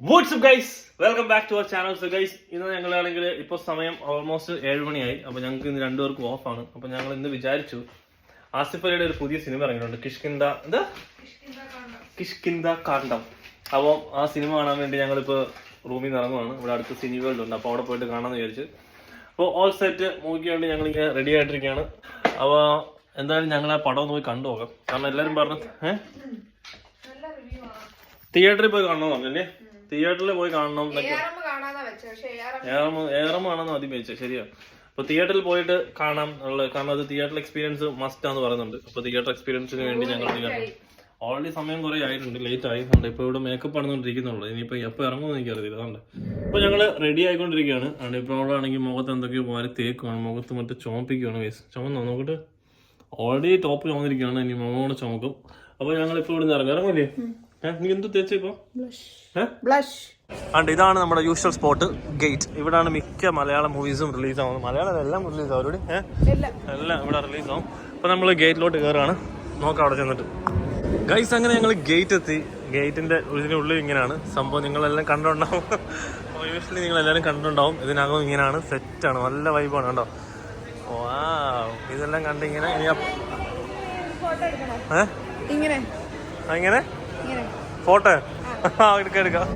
Watts up guys, welcome back to our channel. So guys, ഇന്ന് ഞങ്ങളാണെങ്കിൽ ഇപ്പോൾ സമയം ഓൾമോസ്റ്റ് 7 മണിയായി. അപ്പോൾ ഞങ്ങൾക്ക് ഇന്ന് രണ്ടുപേർക്കും ഓഫാണ്. അപ്പോൾ ഞങ്ങൾ ഇന്ന് വിചാരിച്ചു ആസിഫ് അലിയുടെ ഒരു പുതിയ സിനിമ ഇറങ്ങിയിട്ടുണ്ട്, കിഷ്കിന്ദ കാണ്ഡം. അപ്പോൾ ആ സിനിമ കാണാൻ വേണ്ടി ഞങ്ങളിപ്പോൾ റൂമിൽ നിന്ന് ഇറങ്ങുവാണ്. ഇവിടെ അടുത്ത് സിനി വേൾഡ് ഉണ്ട്, അപ്പോൾ അവിടെ പോയിട്ട് കാണാമെന്ന് വിചാരിച്ചു. അപ്പോൾ ഓൾ സെറ്റ് മൂവിക്ക് വേണ്ടി ഞങ്ങളിങ്ങനെ റെഡി ആയിട്ടിരിക്കുകയാണ്. അപ്പോൾ എന്തായാലും ഞങ്ങൾ ആ പടം പോയി കണ്ടു നോക്കാം. കാരണം എല്ലാവരും പറഞ്ഞു തിയേറ്ററിൽ പോയി കാണണമെന്ന് പറഞ്ഞല്ലേ, തിയേറ്ററിൽ പോയി കാണണം എന്നൊക്കെ. ഏറമാണെന്ന് ആദ്യം വെച്ചത് ശരിയാ. അപ്പൊ തിയേറ്ററിൽ പോയിട്ട് കാണാം ഉള്ളത്, കാരണം അത് തിയേറ്റർ എക്സ്പീരിയൻസ് മസ്റ്റ് ആണെന്ന് പറയുന്നുണ്ട്. അപ്പൊ തിയേറ്റർ എക്സ്പീരിയൻസിന് വേണ്ടി ഞങ്ങൾ ഓൾറെഡി സമയം കുറെ ആയിട്ടുണ്ട്, ലേറ്റ് ആയിട്ടുണ്ട്. ഇപ്പൊ ഇവിടെ മേക്കപ്പ് ആണെന്നുകൊണ്ടിരിക്കുന്നുള്ളൂ. ഇനിയിപ്പോ എപ്പോൾ ഇറങ്ങുമെന്ന് എനിക്കറിയില്ല. അതുകൊണ്ട് ഇപ്പൊ ഞങ്ങള് റെഡി ആയിക്കൊണ്ടിരിക്കുകയാണ്. അതുകൊണ്ട് ഇപ്പോൾ അവിടെ ആണെങ്കിൽ മുഖത്ത് എന്തൊക്കെയോ പോലെ തേക്കുവാണ്, മുഖത്ത് മറ്റേ ചോപ്പിക്കുവാണ്. വേസ് ചുമന്നോ നോക്കിട്ട്, ഓൾറെഡി ടോപ്പ് ചുമന്നിരിക്കുകയാണ്. ഇനി മുഖം ചുമക്കും. അപ്പൊ ഞങ്ങളിപ്പോ ഇവിടെ നിന്ന് ഇറങ്ങില്ലേ. എനിക്ക് എന്ത് തേച്ച ഇപ്പൊ ആണ്ട് ഇതാണ് നമ്മുടെ യൂഷ്വൽ സ്പോട്ട്, ഗേറ്റ്. ഇവിടാണ് മിക്ക മലയാളം മൂവീസും റിലീസ് ആവുന്നത്. മലയാളം എല്ലാം റിലീസ് ആവും ഇവിടെ, എല്ലാം ഇവിടെ റിലീസ് ആവും. അപ്പൊ നമ്മള് ഗേറ്റിലോട്ട് കയറാണ്. നോക്കാം അവിടെ ചെന്നിട്ട്. ഗൈസ്, അങ്ങനെ ഞങ്ങൾ ഗേറ്റ് എത്തി. ഗേറ്റിന്റെ ഇതിനുള്ളിൽ ഇങ്ങനെയാണ് സംഭവം. നിങ്ങളെല്ലാം കണ്ടുണ്ടാവും, യൂഷ്വലി നിങ്ങളെല്ലാവരും കണ്ടിട്ടുണ്ടാവും. ഇതിനകം ഇങ്ങനെയാണ്, സെറ്റാണ്, നല്ല വൈബാണ്. കണ്ടോ, വാ, ഇതെല്ലാം കണ്ടിങ്ങനെ ഇങ്ങനെ ഫോട്ടോ എടുക്കാം.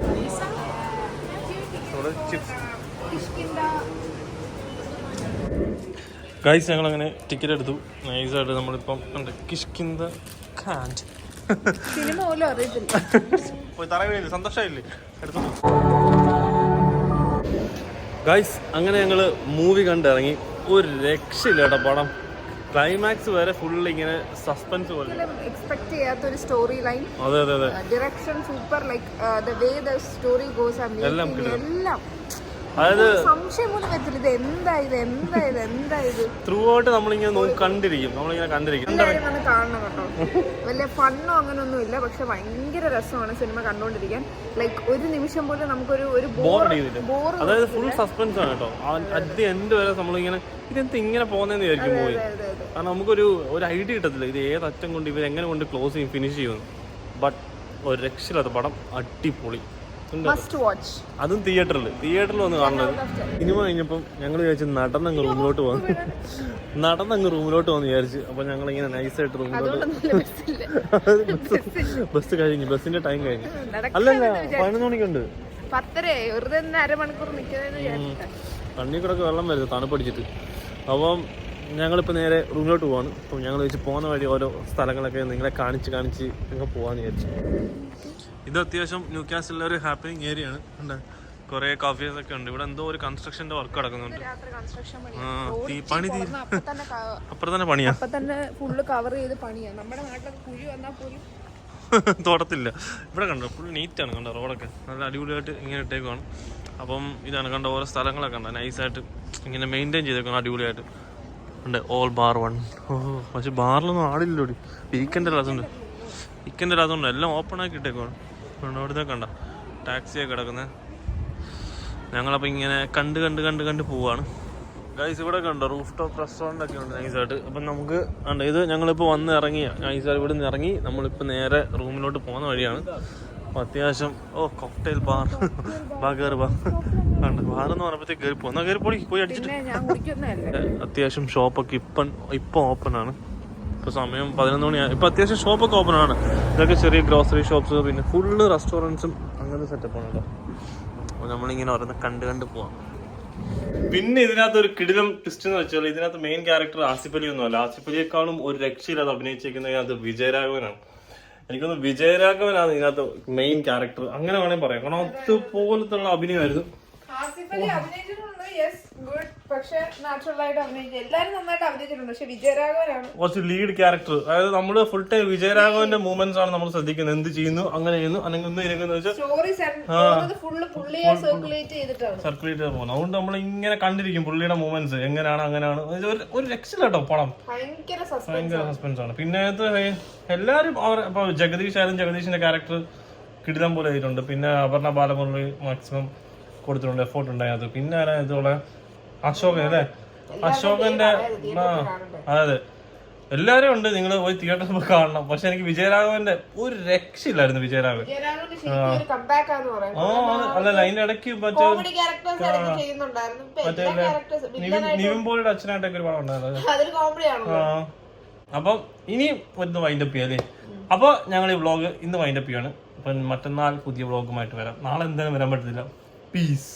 ഗൈസ്, ഞങ്ങൾ അങ്ങനെ ടിക്കറ്റ് എടുത്തു നൈസായിട്ട്. നമ്മളിപ്പം കിഷ്കിന്ദ കാണ്ഡ് പോയി തറയില്ലേ, സന്തോഷമായില്ലേ, എടുത്തു. ഗൈസ്, അങ്ങനെ ഞങ്ങള് മൂവി കണ്ടിറങ്ങി. ഒരു രക്ഷയില്ല കേട്ടോ പടം. ക്ലൈമാക്സ് വരെ ഫുൾ ഇങ്ങനെ സസ്പെൻസ് പോലെ, എക്സ്പെക്ട് ചെയ്യാത്ത ഒരു സ്റ്റോറി ലൈൻ. അതെ അതെ അതെ, direction super, like the way the story goes, എല്ലാം അതായത് സംശയം പോലും പറ്റില്ല. ഇത് എന്താ ഇത് ത്രൂ ഔട്ട് നമ്മളിങ്ങനെ കണ്ടിരിക്കും. കാണണം കേട്ടോ. വലിയ ഫണ്ണോ അങ്ങനൊന്നും ഇല്ല, പക്ഷെ ഭയങ്കര രസമാണ് സിനിമ കണ്ടോണ്ടിരിക്കാൻ. ലൈക്ക് ഒരു നിമിഷം പോലും നമുക്കൊരു ബോർ, അതായത് ഫുൾ സസ്പെൻസ് ആണ് കേട്ടോ. അറ്റ് എൻഡ് വരെ നമ്മളിങ്ങനെ ഇതെന്ത് ഇങ്ങനെ പോകുന്നതെന്ന് വിചാരിക്കും പോയി. കാരണം നമുക്കൊരു ഐഡിയ കിട്ടത്തില്ല ഇത് ഏതറ്റം കൊണ്ട് ഇവർ എങ്ങനെ കൊണ്ട് ക്ലോസ് ചെയ്യും, ഫിനിഷ് ചെയ്യുന്നു. ബട്ട് ഒരു രക്ഷയില്ലാത്ത പടം, അടിപൊളി. അതും തിയേറ്ററിൽ വന്ന് കാണുന്നത്. സിനിമ കഴിഞ്ഞപ്പം ഞങ്ങൾ വിചാരിച്ചു നടന്നങ്ങ് റൂമിലോട്ട് വന്ന് വിചാരിച്ചു. അപ്പൊ ഞങ്ങളിങ്ങനെ നൈസായിട്ട് റൂമിലോട്ട്, ബസ് കഴിഞ്ഞു, ബസ്സിന്റെ ടൈം കഴിഞ്ഞു. അല്ലല്ല, 11 മണിക്കുണ്ട്. കണ്ണി കിടക്ക് വെള്ളം വരുന്നത് തണുപ്പടിച്ചിട്ട്. അപ്പം ഞങ്ങളിപ്പോൾ നേരെ റൂമിലോട്ട് പോവാണ്. അപ്പം ഞങ്ങൾ വെച്ച് പോകുന്ന വഴി ഓരോ സ്ഥലങ്ങളൊക്കെ നിങ്ങളെ കാണിച്ച് ഞങ്ങൾ പോകാമെന്ന് വിചാരിച്ചു. ഇത് അത്യാവശ്യം ന്യൂ കാസിലെ ഒരു ഹാപ്പനിങ് ഏരിയ ആണ്. കുറെ കോഫീസ് ഒക്കെ ഉണ്ട്. ഇവിടെ എന്തോ ഒരു കൺസ്ട്രക്ഷന്റെ വർക്ക് നടക്കുന്നുണ്ട്. പണി അപ്പുറം തന്നെ പണിയാ, ഫുള്ള് കവർ ചെയ്ത് പണിയാ. നമ്മുടെ നാട്ടിലൊക്കെ കുഴി വന്നാൽ പോലും തോട്ടത്തില്ല. ഇവിടെ കണ്ടോ, ഫുൾ നീറ്റാണ്. കണ്ടോ, റോഡൊക്കെ നല്ല അടിപൊളിയായിട്ട് ഇങ്ങനെ ഇട്ടേക്കുവാണ്. അപ്പം ഇതാണ് കണ്ട ഓരോ സ്ഥലങ്ങളൊക്കെ ഉണ്ട്, നൈസായിട്ട് ഇങ്ങനെ മെയിൻറ്റെയിൻ ചെയ്തേക്കണം അടിപൊളിയായിട്ട് ഉണ്ട്. All bar 1. പക്ഷെ ബാറിലൊന്നും ആടില്ലോടി. വീക്കെൻഡ് അല്ലാത്തതുകൊണ്ട് എല്ലാം ഓപ്പൺ ആക്കി ഇട്ടേക്കുവാണ്. അവിടുത്തെ കണ്ട ടാക്സിയൊക്കെ കിടക്കുന്നത്. ഞങ്ങളപ്പോൾ ഇങ്ങനെ കണ്ട് പോവാണ്. ഗൈസ്, ഇവിടെ കണ്ടോ റൂഫ് ടോപ്പ് റെസ്റ്റോറൻ്റ് ഒക്കെ ഉണ്ട് നൈസായിട്ട്. അപ്പം നമുക്ക് ഇത് ഞങ്ങളിപ്പോൾ വന്ന് ഇറങ്ങിയ നൈസായിട്ട് ഇവിടെ നിന്ന് ഇറങ്ങി നമ്മളിപ്പോൾ നേരെ റൂമിലോട്ട് പോകുന്ന വഴിയാണ്. അപ്പോൾ അത്യാവശ്യം കോക്ടെയിൽ ബാർ കയറി കണ്ട ബാറെന്ന് പറഞ്ഞപ്പോഴത്തേക്ക് കയറി പോകുന്ന പോയി അടിച്ചിട്ട്. അത്യാവശ്യം ഷോപ്പൊക്കെ ഇപ്പം ഓപ്പൺ ആണ്. ഇപ്പോൾ സമയം 11 മണിയാണ്. ഇപ്പോൾ അത്യാവശ്യം ഷോപ്പൊക്കെ ഓപ്പൺ ആണ്. ഇതൊക്കെ ചെറിയ ഗ്രോസറി ഷോപ്സ്, പിന്നെ ഫുള്ള് റെസ്റ്റോറൻറ്റ്സും അങ്ങനത്തെ സെറ്റപ്പാണ് കേട്ടോ. അപ്പോൾ നമ്മളിങ്ങനെ ഓരോന്ന് കണ്ട് പോവാം. പിന്നെ ഇതിനകത്ത് ഒരു കിടിലം ട്വിസ്റ്റ് എന്ന് വെച്ചാൽ ഇതിനകത്ത് മെയിൻ ക്യാരക്ടർ ആസിഫ് അലി ഒന്നുമല്ല. ആസിഫ് അലിയെക്കാളും ഒരു രക്ഷയില്ലാതെ അഭിനയിച്ചിരിക്കുന്നത് ഇതിനകത്ത് വിജയരാഘവനാണ്. എനിക്കൊന്ന് വിജയരാഘവനാണ് ഇതിനകത്ത് മെയിൻ ക്യാരക്ടർ, അങ്ങനെ വേണമെങ്കിൽ പറയാം. കാരണം അതുപോലത്തുള്ള അഭിനയമായിരുന്നു. കുറച്ച് ലീഡ് ക്യാരക്ടർ, അതായത് നമ്മള് ഫുൾ ടൈം വിജയരാഘവന്റെ മൂവ്മെന്റ്സ് ആണ് നമ്മൾ ശ്രദ്ധിക്കുന്നത്. എന്ത് ചെയ്യുന്നു, അങ്ങനെ ചെയ്യുന്നു, സർക്കുലേറ്റ് ചെയ്ത് പോകുന്നു. അതുകൊണ്ട് നമ്മൾ ഇങ്ങനെ കണ്ടിരിക്കും പുള്ളിയുടെ മൂവ്മെന്റ്സ് എങ്ങനെയാണ്, അങ്ങനെയാണ്. ഒരു രക്ഷയില്ല കേട്ടോ പടം, ഭയങ്കര സസ്പെൻസ് ആണ്. പിന്നെ എല്ലാരും ഇപ്പൊ ജഗദീഷിന്റെ ക്യാരക്ടർ കിടിലം പോലെ ആയിട്ടുണ്ട്. പിന്നെ അപർണ ബാലമുരളി മാക്സിമം കൊടുത്തിട്ടുണ്ട്, എഫോർട്ട് ഉണ്ടായത്. പിന്നെ ആരാ ഇതുള്ള അശോകൻ അല്ലേ, അശോകന്റെ അതെ എല്ലാരും ഉണ്ട്, നിങ്ങൾ പോയി തിയേറ്ററിൽ പോയി കാണണം. പക്ഷെ എനിക്ക് വിജയരാഘവന്റെ ഒരു രക്ഷയില്ലായിരുന്നു. വിജയരാഘവൻ അല്ലല്ല, അതിന്റെ ഇടയ്ക്ക് മറ്റേ നിവിൻ പോളിയുടെ അച്ഛനായിട്ടൊക്കെ ഒരു പടം ഉണ്ടായിരുന്നു. അപ്പം ഇനി ഒന്ന് വൈൻഡപ്പ് ചെയ്യാല്ലേ. അപ്പൊ ഞങ്ങൾ ഈ വ്ളോഗ് ഇന്ന് വൈൻഡപ്പ് ചെയ്യാണ്. അപ്പം മറ്റന്നാൾ പുതിയ വ്ളോഗുമായിട്ട് വരാം. നാളെ എന്തായാലും വരാൻ പറ്റത്തില്ല. പീസ്.